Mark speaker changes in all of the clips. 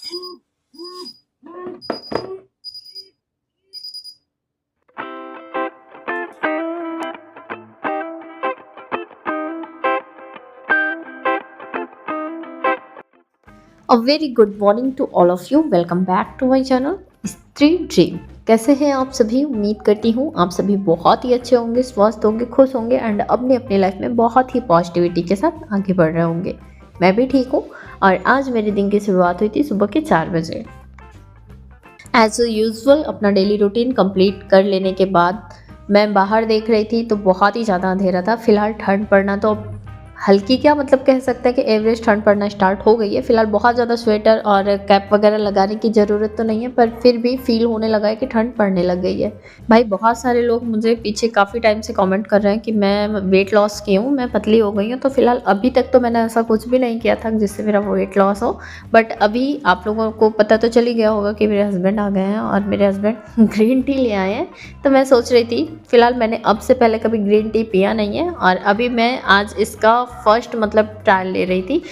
Speaker 1: A very good morning to all of you. Welcome back to my channel स्त्री dream. कैसे हैं आप सभी? उम्मीद करती हूँ आप सभी बहुत ही अच्छे होंगे, स्वस्थ होंगे, खुश होंगे एंड अपनी अपनी लाइफ में बहुत ही पॉजिटिविटी के साथ आगे बढ़ रहे होंगे। मैं भी ठीक हूँ और आज मेरे दिन की शुरुआत हुई थी सुबह के 4 बजे। एज यूजुअल अपना डेली रूटीन कंप्लीट कर लेने के बाद मैं बाहर देख रही थी तो बहुत ही ज़्यादा अंधेरा था। फिलहाल ठंड पड़ना तो हल्की क्या मतलब कह सकते हैं कि एवरेज ठंड पड़ना स्टार्ट हो गई है। फिलहाल बहुत ज़्यादा स्वेटर और कैप वगैरह लगाने की ज़रूरत तो नहीं है, पर फिर भी फील होने लगा है कि ठंड पड़ने लग गई है। भाई बहुत सारे लोग मुझे पीछे काफ़ी टाइम से कमेंट कर रहे हैं कि मैं वेट लॉस की हूँ, मैं पतली हो गई हूँ। तो फिलहाल अभी तक तो मैंने ऐसा कुछ भी नहीं किया था जिससे मेरा वेट लॉस हो, बट अभी आप लोगों को पता तो चल ही गया होगा कि मेरे हस्बैंड आ गए हैं और मेरे हस्बैंड ग्रीन टी ले आए हैं। तो मैं सोच रही थी, फिलहाल मैंने अब से पहले कभी ग्रीन टी पिया नहीं है और अभी मैं आज इसका फर्स्ट मतलब ट्रायल ले रही थी।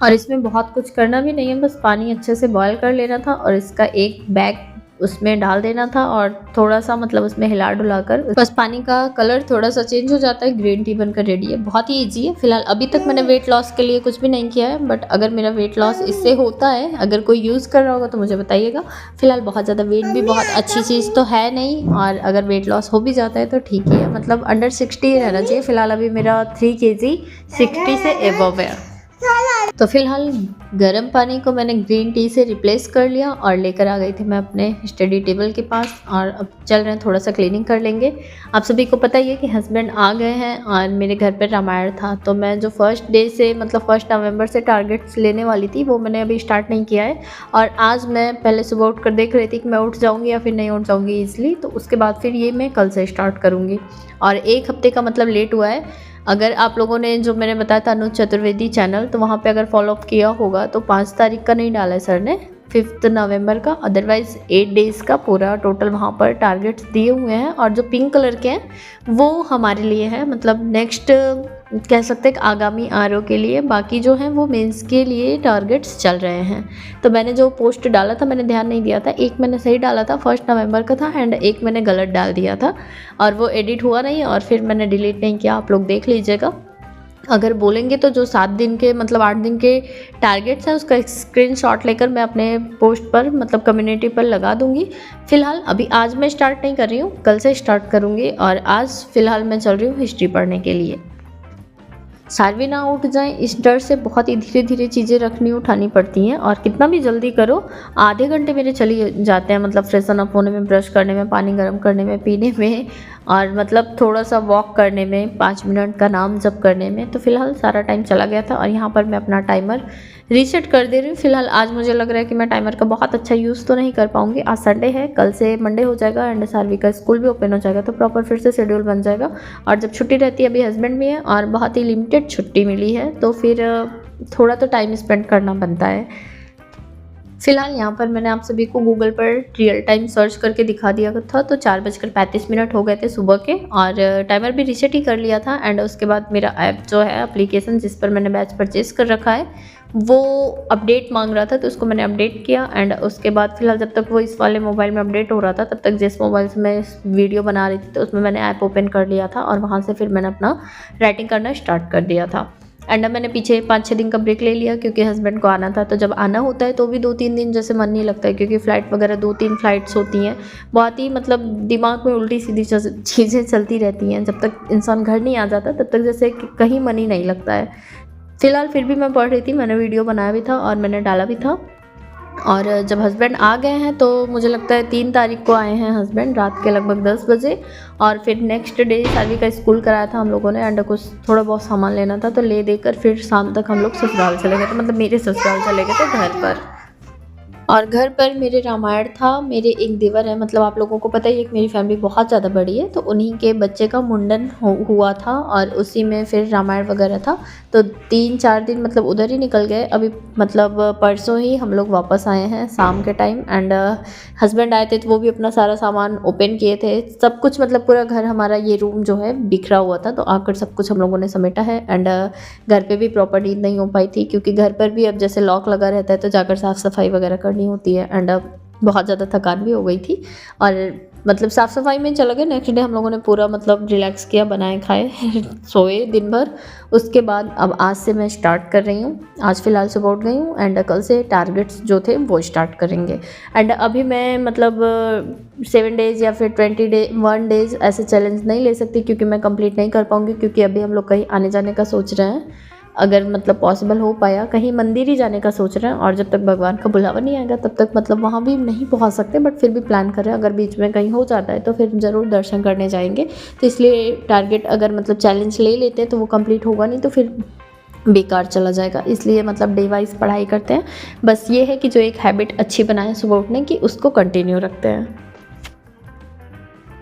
Speaker 1: और इसमें बहुत कुछ करना भी नहीं है, बस पानी अच्छे से बॉईल कर लेना था और इसका एक बैग उसमें डाल देना था और थोड़ा सा मतलब उसमें हिला डुला कर बस पानी का कलर थोड़ा सा चेंज हो जाता है, ग्रीन टी बनकर रेडी है। बहुत ही इजी है। फिलहाल अभी तक मैंने वेट लॉस के लिए कुछ भी नहीं किया है, बट अगर मेरा वेट लॉस इससे होता है, अगर कोई यूज़ कर रहा होगा तो मुझे बताइएगा। फिलहाल बहुत ज़्यादा वेट भी बहुत अच्छी चीज़ तो है नहीं, और अगर वेट लॉस हो भी जाता है तो ठीक ही है, मतलब अंडर 60 ही रहना चाहिए। फिलहाल अभी मेरा 3 kg 60 से एबव है। तो फिलहाल गर्म पानी को मैंने ग्रीन टी से रिप्लेस कर लिया और लेकर आ गई थी मैं अपने स्टडी टेबल के पास, और अब चल रहे हैं थोड़ा सा क्लीनिंग कर लेंगे। आप सभी को पता ही है कि हस्बैंड आ गए हैं और मेरे घर पर रामायण था, तो मैं जो फर्स्ट डे से मतलब 1 नवंबर से टारगेट्स लेने वाली थी वो मैंने अभी स्टार्ट नहीं किया है। और आज मैं पहले सुबह उठ कर देख रही थी कि मैं उठ जाऊँगी या फिर नहीं उठ जाऊँगी ईजिली, तो उसके बाद फिर ये मैं कल से स्टार्ट करूँगी। और 1 हफ्ते का मतलब लेट हुआ है। अगर आप लोगों ने जो मैंने बताया था अनुज चतुर्वेदी चैनल, तो वहाँ पे अगर फॉलो अप किया होगा तो 5 तारीख का नहीं डाला है सर ने, 5 नवंबर का। अदरवाइज़ 8 डेज़ का पूरा टोटल वहाँ पर टारगेट्स दिए हुए हैं। और जो पिंक कलर के हैं वो हमारे लिए है, मतलब नेक्स्ट कह सकते हैं आगामी आरओ के लिए। बाकी जो हैं वो मेंस के लिए टारगेट्स चल रहे हैं। तो मैंने जो पोस्ट डाला था मैंने ध्यान नहीं दिया था, एक मैंने सही डाला था 1 नवंबर का था एंड एक मैंने गलत डाल दिया था और वो एडिट हुआ नहीं और फिर मैंने डिलीट नहीं किया। आप लोग देख लीजिएगा। अगर बोलेंगे तो जो 7 दिन के मतलब 8 दिन के टारगेट्स हैं उसका स्क्रीनशॉट लेकर मैं अपने पोस्ट पर मतलब कम्युनिटी पर लगा दूंगी। फिलहाल अभी आज मैं स्टार्ट नहीं कर रही हूँ, कल से स्टार्ट करूँगी। और आज फिलहाल मैं चल रही हूँ हिस्ट्री पढ़ने के लिए। सार्वी ना उठ जाए इस डर से बहुत ही धीरे धीरे चीज़ें रखनी उठानी पड़ती हैं, और कितना भी जल्दी करो आधे घंटे मेरे चले जाते हैं, मतलब फ्रेशन अप होने में, ब्रश करने में, पानी गर्म करने में, पीने में, और मतलब थोड़ा सा वॉक करने में, 5 मिनट का नाम जप करने में। तो फिलहाल सारा टाइम चला गया था और यहाँ पर मैं अपना टाइमर रीसेट कर दे रही हूँ। फिलहाल आज मुझे लग रहा है कि मैं टाइमर का बहुत अच्छा यूज़ तो नहीं कर पाऊँगी। आज संडे है, कल से मंडे हो जाएगा एंड सार्वी का स्कूल भी ओपन हो जाएगा, तो प्रॉपर फिर से शेड्यूल बन जाएगा। और जब छुट्टी रहती है, अभी हस्बैंड भी है और बहुत ही लिमिटेड छुट्टी मिली है, तो फिर थोड़ा तो टाइम स्पेंड करना बनता है। फिलहाल यहाँ पर मैंने आप सभी को गूगल पर रियल टाइम सर्च करके दिखा दिया था, तो 4:35 हो गए थे सुबह के, और टाइमर भी रीसेट ही कर लिया था। एंड उसके बाद मेरा ऐप जो है, एप्लीकेशन जिस पर मैंने बैच परचेज़ कर रखा है, वो अपडेट मांग रहा था, तो उसको मैंने अपडेट किया। एंड उसके बाद फिलहाल जब तक वो इस वाले मोबाइल में अपडेट हो रहा था, तब तक जिस मोबाइल से मैं वीडियो बना रही थी तो उसमें मैंने ऐप ओपन कर लिया था और वहाँ से फिर मैंने अपना राइटिंग करना स्टार्ट कर दिया था। एंड अब मैंने पीछे 5-6 दिन का ब्रेक ले लिया क्योंकि हस्बैंड को आना था। तो जब आना होता है तो भी 2-3 दिन जैसे मन नहीं लगता है, क्योंकि फ़्लाइट वगैरह 2-3 फ़्लाइट्स होती हैं। बहुत ही मतलब दिमाग में उल्टी सीधी चीज़ें चलती रहती हैं। जब तक इंसान घर नहीं आ जाता तब तक जैसे कहीं मन ही नहीं लगता है। फिलहाल फिर भी मैं पढ़ रही थी, मैंने वीडियो बनाया भी था और मैंने डाला भी था। और जब हस्बैंड आ गए हैं तो मुझे लगता है 3 तारीख को आए हैं हस्बैंड, रात के लगभग 10 बजे। और फिर नेक्स्ट डे सार्वी का स्कूल कराया था हम लोगों ने, एंड कुछ थोड़ा बहुत सामान लेना था तो ले देकर फिर शाम तक हम लोग ससुराल चले गए थे, मतलब मेरे ससुराल चले गए थे घर पर। और घर पर मेरे रामायण था। मेरे एक देवर है, मतलब आप लोगों को पता ही है कि मेरी फैमिली बहुत ज़्यादा बड़ी है, तो उन्हीं के बच्चे का मुंडन हुआ था और उसी में फिर रामायण वगैरह था। तो 3-4 दिन मतलब उधर ही निकल गए। अभी मतलब परसों ही हम लोग वापस आए हैं शाम के टाइम। एंड हस्बैंड आए थे तो वो भी अपना सारा सामान ओपन किए थे, सब कुछ मतलब पूरा घर, हमारा ये रूम जो है बिखरा हुआ था, तो आकर सब कुछ हम लोगों ने समेटा है। एंड घर पे भी प्रॉपर नींद नहीं हो पाई थी, क्योंकि घर पर भी अब जैसे लॉक लगा रहता है तो जाकर साफ़ सफाई वगैरह करनी करनी होती है एंड अब बहुत ज़्यादा थकान भी हो गई थी और मतलब साफ़ सफाई में चला गया। नेक्स्ट डे हम लोगों ने पूरा मतलब रिलैक्स किया, बनाए खाए सोए दिन भर। उसके बाद अब आज से मैं स्टार्ट कर रही हूँ। आज फ़िलहाल सुबह उठ गई हूँ एंड कल से टारगेट्स जो थे वो स्टार्ट करेंगे। एंड अभी मैं मतलब 7 डेज़ या फिर 1 डेज़ ऐसे चैलेंज नहीं ले सकती क्योंकि मैं कंप्लीट नहीं कर पाऊँगी, क्योंकि अभी हम लोग कहीं आने जाने का सोच रहे हैं। अगर मतलब पॉसिबल हो पाया कहीं मंदिर ही जाने का सोच रहे हैं, और जब तक भगवान का बुलावा नहीं आएगा तब तक मतलब वहाँ भी नहीं पहुँच सकते, बट फिर भी प्लान कर रहे हैं। अगर बीच में कहीं हो जाता है तो फिर ज़रूर दर्शन करने जाएंगे। तो इसलिए टारगेट अगर मतलब चैलेंज ले लेते हैं तो वो कंप्लीट होगा नहीं तो फिर बेकार चला जाएगा। इसलिए मतलब डे वाइज पढ़ाई करते हैं। बस ये है कि जो एक हैबिट अच्छी बनाए सुबह उठने की उसको कंटिन्यू रखते हैं।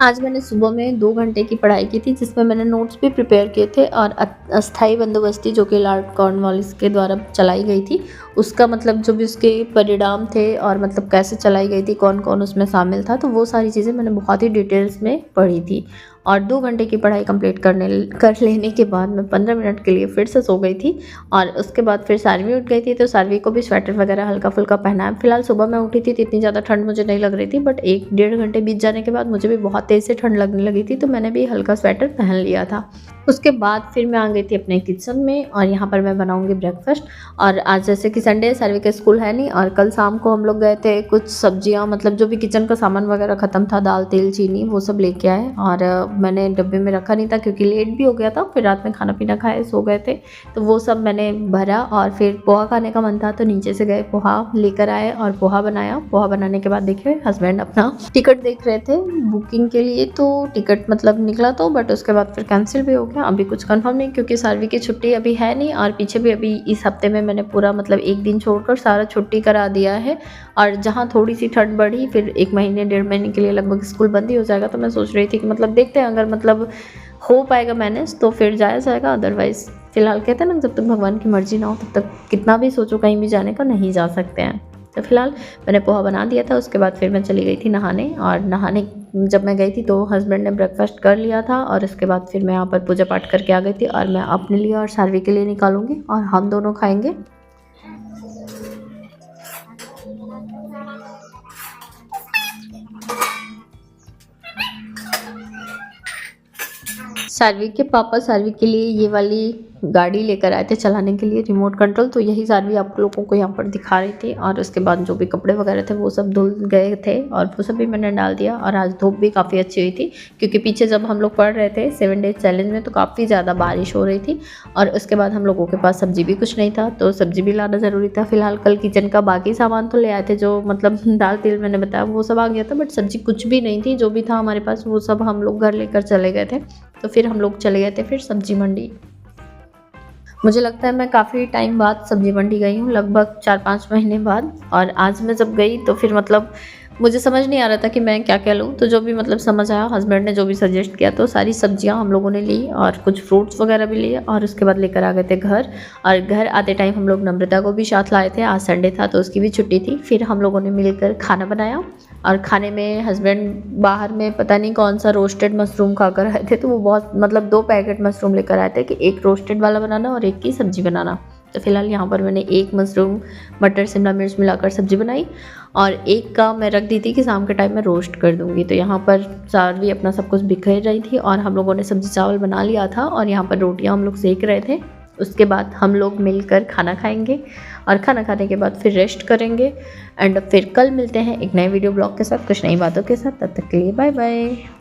Speaker 1: आज मैंने सुबह में 2 घंटे की पढ़ाई की थी, जिसमें मैंने नोट्स भी प्रिपेयर किए थे और अस्थाई बंदोबस्ती जो कि लॉर्ड कॉर्नवालिस के द्वारा चलाई गई थी उसका मतलब जो भी उसके परिणाम थे और मतलब कैसे चलाई गई थी, कौन कौन उसमें शामिल था, तो वो सारी चीज़ें मैंने बहुत ही डिटेल्स में पढ़ी थी। और 2 घंटे की पढ़ाई कंप्लीट कर लेने के बाद मैं 15 मिनट के लिए फिर से सो गई थी। और उसके बाद फिर सारवी उठ गई थी, तो सारवी को भी स्वेटर वगैरह हल्का फुल्का पहनाया। फिलहाल सुबह मैं उठी थी तो इतनी ज़्यादा ठंड मुझे नहीं लग रही थी, बट 1-1.5 घंटे बीत जाने के बाद मुझे भी बहुत तेज़ से ठंड लगने लगी थी, तो मैंने भी हल्का स्वेटर पहन लिया था। उसके बाद फिर मैं आ गई थी अपने किचन में और यहाँ पर मैं बनाऊँगी ब्रेकफास्ट। और आज जैसे कि संडे सारवी का स्कूल है नहीं, और कल शाम को हम लोग गए थे कुछ सब्जियाँ मतलब जो भी किचन का सामान वगैरह ख़त्म था, दाल तेल चीनी वो सब लेके आए। और मैंने डब्बे में रखा नहीं था क्योंकि लेट भी हो गया था, फिर रात में खाना पीना खाए सो गए थे, तो वो सब मैंने भरा। और फिर पोहा खाने का मन था तो नीचे से गए पोहा लेकर आए और पोहा बनाया। पोहा बनाने के बाद देखिए हस्बैंड अपना टिकट देख रहे थे बुकिंग के लिए, तो टिकट मतलब निकला तो, बट उसके बाद फिर कैंसिल भी हो गया। अभी कुछ कंफर्म नहीं क्योंकि सारवी की छुट्टी अभी है नहीं, और पीछे भी अभी इस हफ्ते में मैंने पूरा मतलब 1 दिन छोड़कर सारा छुट्टी करा दिया है। और जहाँ थोड़ी सी ठंड बढ़ी फिर 1 महीने 1.5 महीने के लिए लगभग स्कूल बंद ही हो जाएगा। तो मैं सोच रही थी कि मतलब देखते हैं, अगर मतलब हो पाएगा मैनेज तो फिर जाया जाएगा, अदरवाइज़ फिलहाल कहते हैं ना जब तक भगवान की मर्जी ना हो तब तक कितना भी सोचो कहीं भी जाने का नहीं जा सकते हैं। तो फिलहाल मैंने पोहा बना दिया था। उसके बाद फिर मैं चली गई थी नहाने, और नहाने जब मैं गई थी तो हस्बैंड ने ब्रेकफास्ट कर लिया था, और उसके बाद फिर मैं यहाँ पर पूजा पाठ करके आ गई थी। और मैं अपने लिए और सारवी के लिए निकालूंगी और हम दोनों खाएंगे। सारवी के पापा सारवी के लिए ये वाली गाड़ी लेकर आए थे चलाने के लिए, रिमोट कंट्रोल। तो यही सारवी आप लोगों को यहाँ पर दिखा रही थी। और उसके बाद जो भी कपड़े वगैरह थे वो सब धुल गए थे और वो सब भी मैंने डाल दिया। और आज धूप भी काफ़ी अच्छी हुई थी क्योंकि पीछे जब हम लोग पढ़ रहे थे 7 डेज चैलेंज में तो काफ़ी ज़्यादा बारिश हो रही थी। और उसके बाद हम लोगों के पास सब्जी भी कुछ नहीं था, तो सब्जी भी लाना ज़रूरी था। फिलहाल कल किचन का बाकी सामान तो ले आए थे, जो मतलब दाल तेल मैंने बताया वो सब आ गया था, बट सब्जी कुछ भी नहीं थी। जो भी था हमारे पास वो सब हम लोग घर लेकर चले गए थे। तो फिर हम लोग चले गए थे फिर सब्जी मंडी। मुझे लगता है मैं काफ़ी टाइम बाद सब्जी मंडी गई हूँ, लगभग 4-5 महीने बाद। और आज मैं जब गई तो फिर मतलब मुझे समझ नहीं आ रहा था कि मैं क्या क्या लूँ, तो जो भी मतलब समझ आया, हस्बैंड ने जो भी सजेस्ट किया, तो सारी सब्जियां हम लोगों ने ली और कुछ फ्रूट्स वगैरह भी लिए। और उसके बाद लेकर आ गए थे घर। और घर आते टाइम हम लोग नम्रता को भी साथ लाए थे, आज संडे था तो उसकी भी छुट्टी थी। फिर हम लोगों ने मिलकर खाना बनाया, और खाने में हस्बैंड बाहर में पता नहीं कौन सा रोस्टेड मशरूम खाकर आए थे, तो वो बहुत मतलब 2 पैकेट मशरूम लेकर आए थे कि एक रोस्टेड वाला बनाना और एक की सब्ज़ी बनाना। तो फिलहाल यहाँ पर मैंने 1 मशरूम मटर शिमला मिर्च मिलाकर सब्ज़ी बनाई, और एक का मैं रख दी थी कि शाम के टाइम में रोस्ट कर दूँगी। तो यहाँ पर सारवी अपना सब कुछ बिखेर रही थी, और हम लोगों ने सब्ज़ी चावल बना लिया था, और यहाँ पर रोटियाँ हम लोग सेक रहे थे। उसके बाद हम लोग मिलकर खाना खाएंगे, और खाना खाने के बाद फिर रेस्ट करेंगे। एंड फिर कल मिलते हैं एक नए वीडियो ब्लॉग के साथ, कुछ नई बातों के साथ। तब तक के लिए बाय बाय।